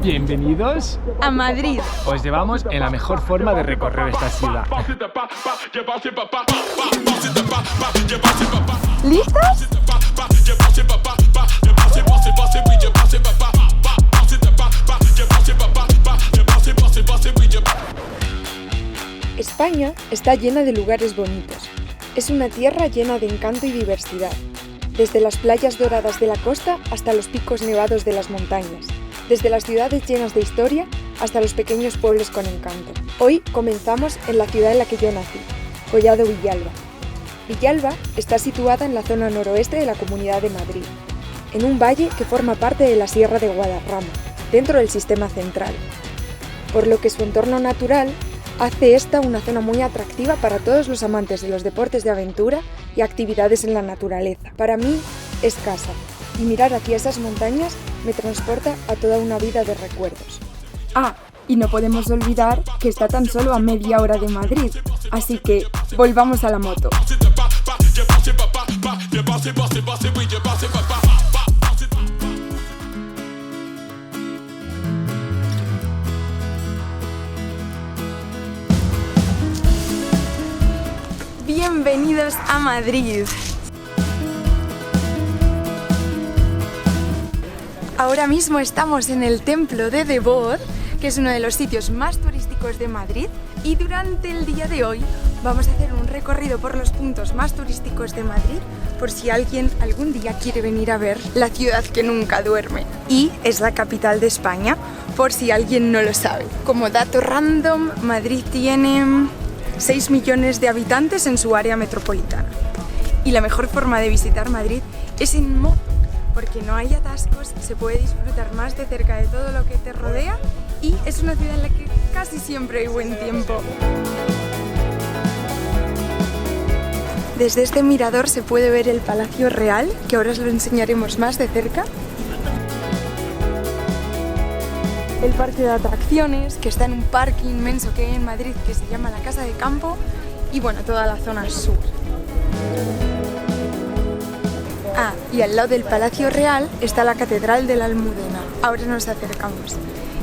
Bienvenidos a Madrid. Os llevamos en la mejor forma de recorrer esta ciudad. ¿Listos? España está llena de lugares bonitos. Es una tierra llena de encanto y diversidad, desde las playas doradas de la costa hasta los picos nevados de las montañas, desde las ciudades llenas de historia hasta los pequeños pueblos con encanto. Hoy comenzamos en la ciudad en la que yo nací, Collado Villalba. Villalba está situada en la zona noroeste de la Comunidad de Madrid, en un valle que forma parte de la Sierra de Guadarrama, dentro del Sistema Central, por lo que su entorno natural hace esta una zona muy atractiva para todos los amantes de los deportes de aventura y actividades en la naturaleza. Para mí es casa, y mirar hacia esas montañas me transporta a toda una vida de recuerdos. Y no podemos olvidar que está tan solo a media hora de Madrid, así que volvamos a la moto. Bienvenidos a Madrid. Ahora mismo estamos en el Templo de Devot, que es uno de los sitios más turísticos de Madrid, y durante el día de hoy vamos a hacer un recorrido por los puntos más turísticos de Madrid, por si alguien algún día quiere venir a ver la ciudad que nunca duerme. Y es la capital de España, por si alguien no lo sabe. Como dato random, Madrid tiene 6 millones de habitantes en su área metropolitana. Y la mejor forma de visitar Madrid es en moto, porque no hay atascos, se puede disfrutar más de cerca de todo lo que te rodea y es una ciudad en la que casi siempre hay buen tiempo. Desde este mirador se puede ver el Palacio Real, que ahora os lo enseñaremos más de cerca. El parque de atracciones, que está en un parque inmenso que hay en Madrid que se llama la Casa de Campo, y bueno, toda la zona sur. Y al lado del Palacio Real está la Catedral de la Almudena. Ahora nos acercamos.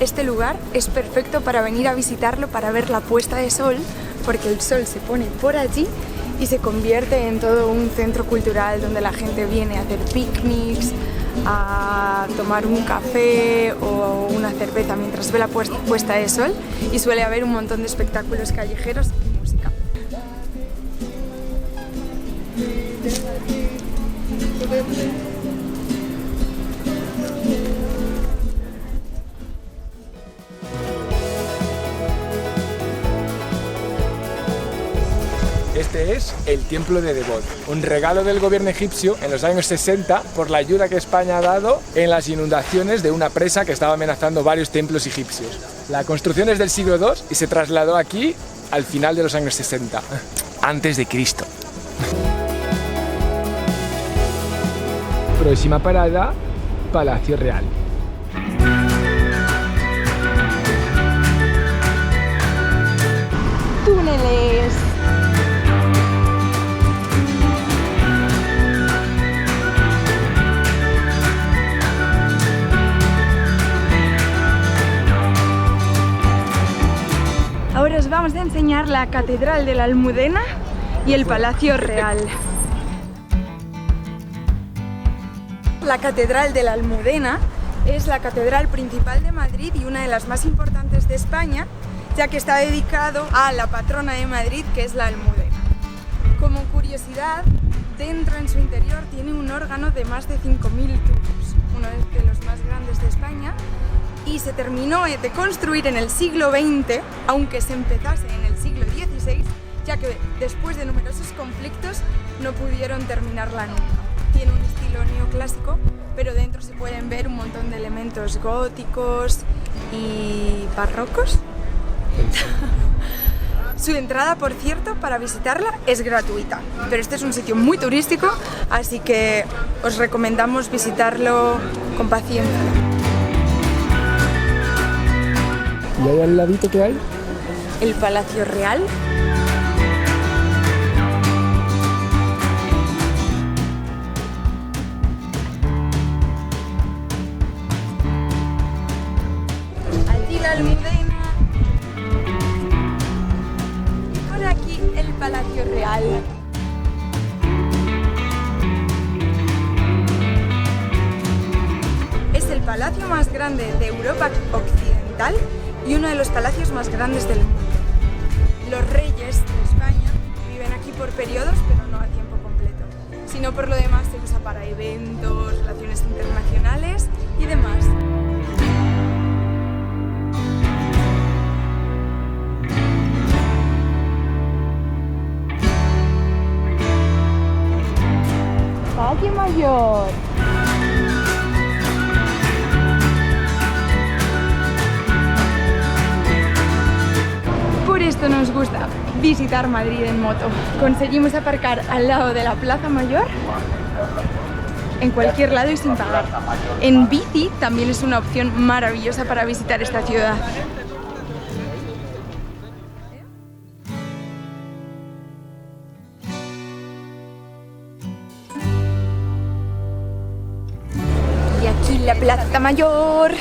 Este lugar es perfecto para venir a visitarlo, para ver la puesta de sol, porque el sol se pone por allí y se convierte en todo un centro cultural donde la gente viene a hacer picnics, a tomar un café o una cerveza mientras ve la puesta de sol, y suele haber un montón de espectáculos callejeros y música. Este es el Templo de Devot, un regalo del gobierno egipcio en los años 60 por la ayuda que España ha dado en las inundaciones de una presa que estaba amenazando varios templos egipcios. La construcción es del siglo II y se trasladó aquí al final de los años 60, antes de Cristo. Próxima parada, Palacio Real. Túneles. Ahora os vamos a enseñar la Catedral de la Almudena y el Palacio Real. La Catedral de la Almudena es la catedral principal de Madrid y una de las más importantes de España, ya que está dedicado a la patrona de Madrid, que es la Almudena. Como curiosidad, dentro en su interior tiene un órgano de más de 5.000 tubos, uno de los más grandes de España, y se terminó de construir en el siglo XX, aunque se empezase en el siglo XVI, ya que después de numerosos conflictos no pudieron terminarla nunca. Tiene un estilo neoclásico, pero dentro se pueden ver un montón de elementos góticos y barrocos. Su entrada, por cierto, para visitarla es gratuita, pero este es un sitio muy turístico, así que os recomendamos visitarlo con paciencia. ¿Y ahí al ladito qué hay? El Palacio Real. Almudena. Y por aquí el Palacio Real. Es el palacio más grande de Europa Occidental y uno de los palacios más grandes del mundo. Los reyes de España viven aquí por periodos, pero no a tiempo completo, sino por lo demás se usa para eventos, relaciones internacionales y demás. ¡Calle Mayor! Por esto nos gusta visitar Madrid en moto. Conseguimos aparcar al lado de la Plaza Mayor, en cualquier lado y sin pagar. En bici también es una opción maravillosa para visitar esta ciudad. Y aquí la Plaza Mayor.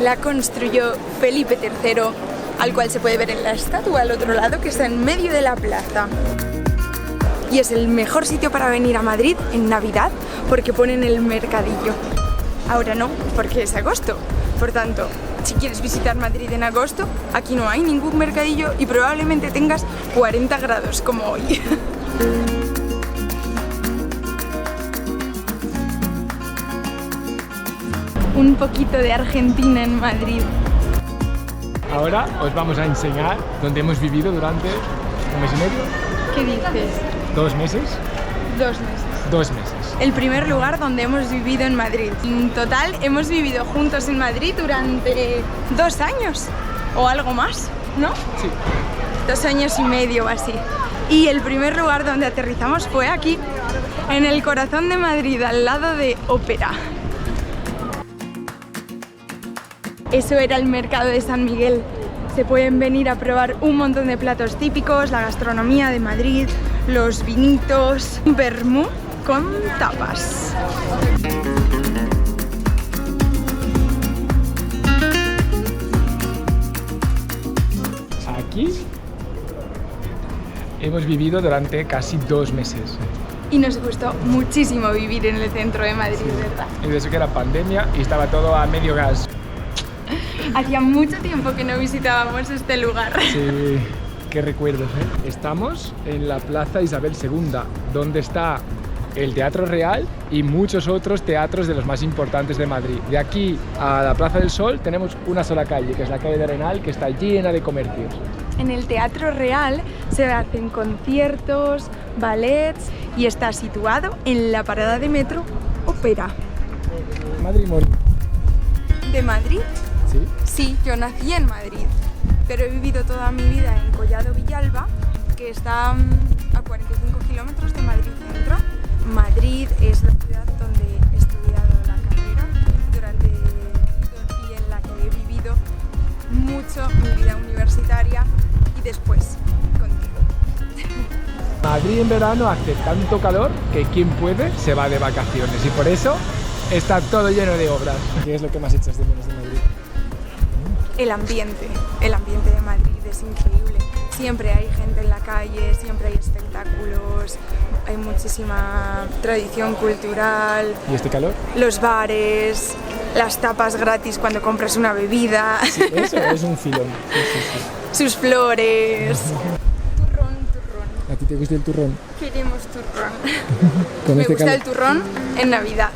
La construyó Felipe III, al cual se puede ver en la estatua al otro lado, que está en medio de la plaza. Y es el mejor sitio para venir a Madrid en Navidad porque ponen el mercadillo. Ahora no, porque es agosto. Por tanto, si quieres visitar Madrid en agosto, aquí no hay ningún mercadillo y probablemente tengas 40 grados como hoy. Un poquito de Argentina en Madrid. Ahora os vamos a enseñar dónde hemos vivido durante un mes y medio. ¿Qué dices? 2 meses. 2 meses. 2 meses. El primer lugar donde hemos vivido en Madrid. En total hemos vivido juntos en Madrid durante 2 años o algo más, ¿no? Sí. 2 años y medio o así. Y el primer lugar donde aterrizamos fue aquí, en el corazón de Madrid, al lado de Ópera. Eso era el mercado de San Miguel. Se pueden venir a probar un montón de platos típicos, la gastronomía de Madrid, los vinitos, un vermú con tapas. Aquí hemos vivido durante casi 2 meses. Y nos gustó muchísimo vivir en el centro de Madrid, ¿verdad? Y desde que era pandemia y estaba todo a medio gas. Hacía mucho tiempo que no visitábamos este lugar. Sí, qué recuerdos, ¿eh? Estamos en la Plaza Isabel II, donde está el Teatro Real y muchos otros teatros de los más importantes de Madrid. De aquí a la Plaza del Sol tenemos una sola calle, que es la calle de Arenal, que está llena de comercios. En el Teatro Real se hacen conciertos, ballets y está situado en la parada de metro Ópera. Madrid. ¿De Madrid? Sí. Sí, yo nací en Madrid, pero he vivido toda mi vida en Collado Villalba, que está a 45 kilómetros de Madrid Centro. Madrid es la ciudad donde he estudiado la carrera durante y en la que he vivido mucho mi vida universitaria y después contigo. Madrid en verano hace tanto calor que quien puede se va de vacaciones y por eso está todo lleno de obras. ¿Qué es lo que más echas de menos de Madrid? El ambiente de Madrid es increíble. Siempre hay gente en la calle, siempre hay espectáculos, hay muchísima tradición cultural. ¿Y este calor? Los bares, las tapas gratis cuando compras una bebida. Sí, eso es un filón. Sí. Sus flores. Turrón. ¿A ti te gusta el turrón? Queremos turrón. Con Me este gusta calor. el turrón en Navidad.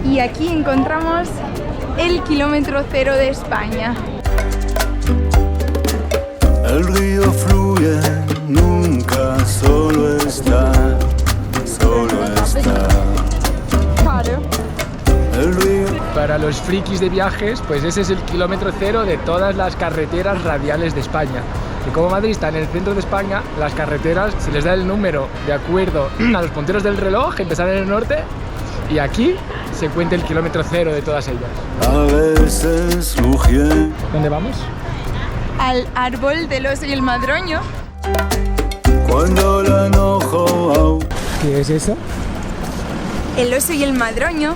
Y aquí encontramos el kilómetro cero de España. El río fluye, nunca solo está, solo está. Claro. El río. Para los frikis de viajes, pues ese es el kilómetro cero de todas las carreteras radiales de España. Y como Madrid está en el centro de España, las carreteras se les da el número de acuerdo a los punteros del reloj que empiezan en el norte y aquí se cuenta el kilómetro cero de todas ellas. A veces rugiendo. ¿Dónde vamos? Al árbol del oso y el madroño. Cuando la enojo ¿Qué es eso? El oso y el madroño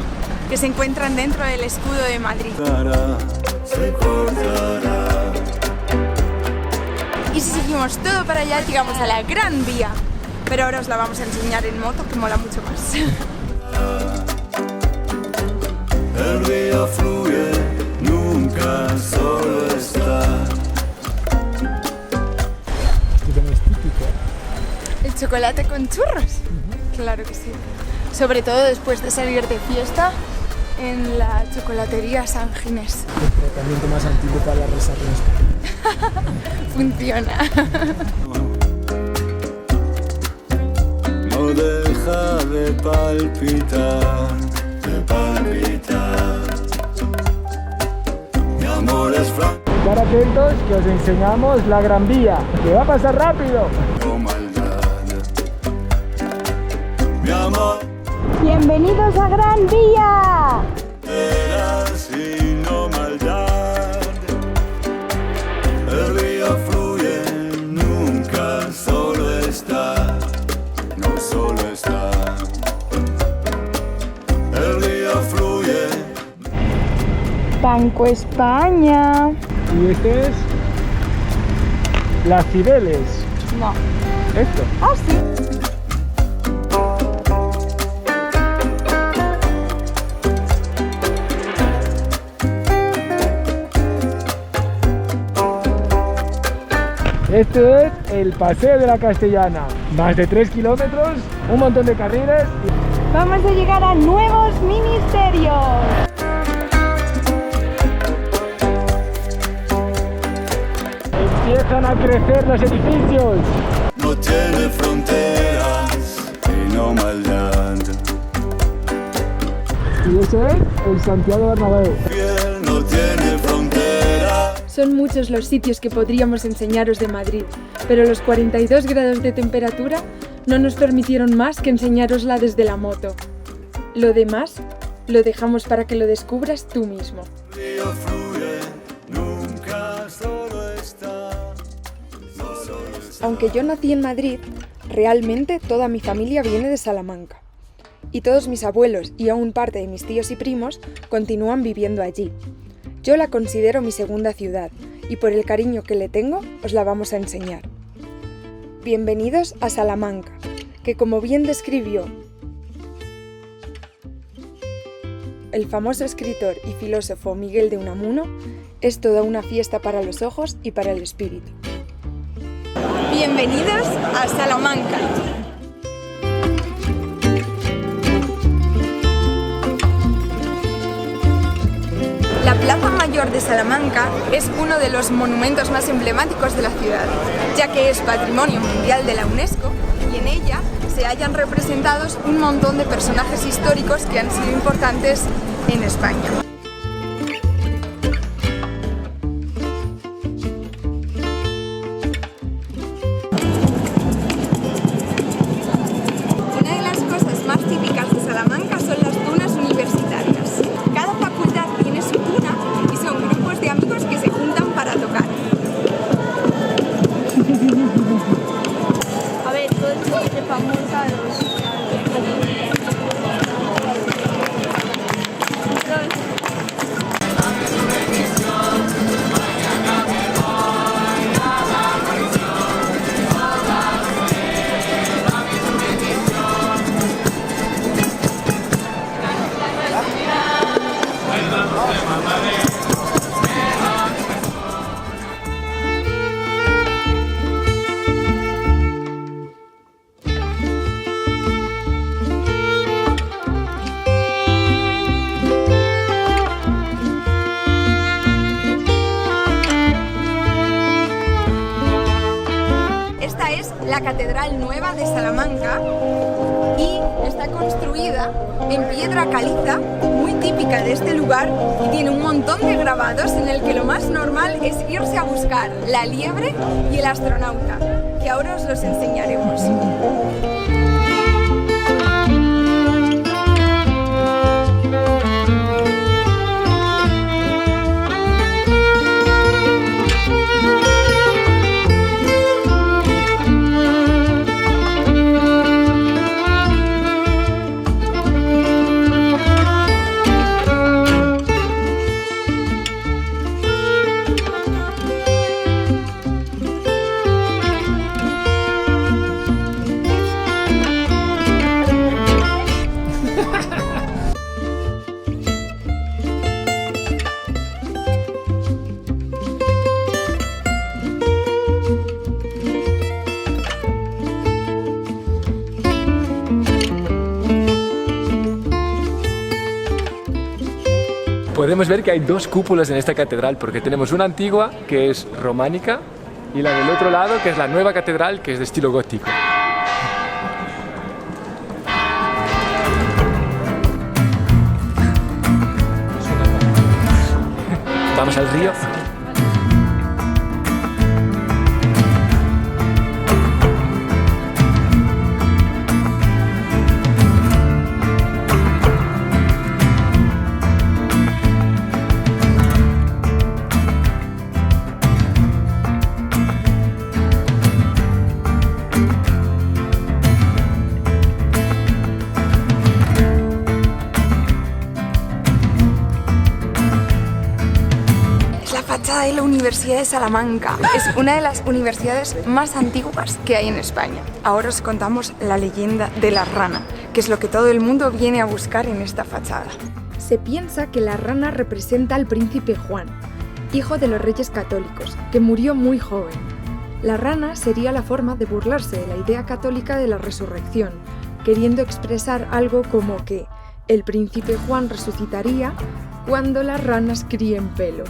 que se encuentran dentro del escudo de Madrid. aumentará, se cortará. Y si seguimos todo para allá, llegamos a la Gran Vía. Pero ahora os la vamos a enseñar en moto, que mola mucho más. El río fluye, nunca solo está. ¿Qué tenéis típico? El chocolate con churros. Claro que sí. Sobre todo después de salir de fiesta en la chocolatería San Ginés. El tratamiento más antiguo para la resaca en España. Funciona. No deja de palpitar, de palpitar. Mi amor es franco, Estar atentos que os enseñamos la Gran Vía, que va a pasar rápido. maldad. Mi amor ¡Bienvenidos a Gran Vía! era sino maldad. El río fluye, nunca solo está, no solo está. El río fluye. Banco España. Y este es Las Cibeles. No. Esto. Ah, sí. Este es el Paseo de la Castellana. Más de 3 kilómetros, un montón de carriles. Vamos a llegar a nuevos ministerios. Empiezan a crecer los edificios. No tiene fronteras y no maldad. Y ese es el Santiago Bernabéu. Piel no tiene fronteras. Son muchos los sitios que podríamos enseñaros de Madrid, pero los 42 grados de temperatura no nos permitieron más que enseñárosla desde la moto. Lo demás lo dejamos para que lo descubras tú mismo. Río fluye, nunca solo está, no solo está. Aunque yo nací en Madrid, realmente toda mi familia viene de Salamanca. Y todos mis abuelos y aún parte de mis tíos y primos continúan viviendo allí. Yo la considero mi segunda ciudad y por el cariño que le tengo os la vamos a enseñar. Bienvenidos a Salamanca, que como bien describió el famoso escritor y filósofo Miguel de Unamuno, es toda una fiesta para los ojos y para el espíritu. Bienvenidos a Salamanca. La Plaza Mayor de Salamanca es uno de los monumentos más emblemáticos de la ciudad, ya que es Patrimonio Mundial de la UNESCO y en ella se hallan representados un montón de personajes históricos que han sido importantes en España. Una de las cosas más típicas de Salamanca son las dunas universitarias. Cada facultad tiene su duna y son grupos de amigos que se juntan para tocar. A ver, todo esto es famosa de los... Catedral Nueva de Salamanca y está construida en piedra caliza, muy típica de este lugar, y tiene un montón de grabados en el que lo más normal es irse a buscar la liebre y el astronauta, que ahora os los enseñaremos. Podemos ver que hay dos cúpulas en esta catedral, porque tenemos una antigua, que es románica, y la del otro lado, que es la nueva catedral, que es de estilo gótico. Vamos al río. De la Universidad de Salamanca. Es una de las universidades más antiguas que hay en España. Ahora os contamos la leyenda de la rana, que es lo que todo el mundo viene a buscar en esta fachada. Se piensa que la rana representa al príncipe Juan, hijo de los reyes católicos, que murió muy joven. La rana sería la forma de burlarse de la idea católica de la resurrección, queriendo expresar algo como que el príncipe Juan resucitaría cuando las ranas críen pelo.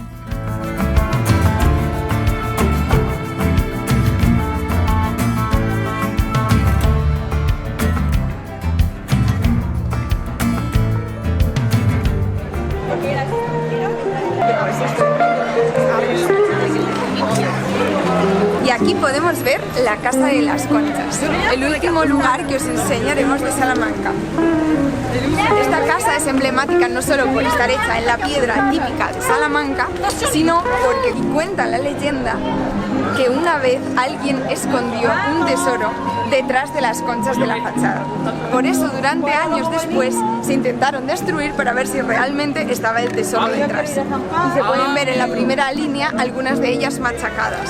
Y aquí podemos ver la Casa de las Conchas, el último lugar que os enseñaremos de Salamanca. Esta casa es emblemática no solo por estar hecha en la piedra típica de Salamanca, sino porque cuenta la leyenda que una vez alguien escondió un tesoro detrás de las conchas de la fachada. Por eso, durante años después, se intentaron destruir para ver si realmente estaba el tesoro detrás. Y se pueden ver en la primera línea algunas de ellas machacadas.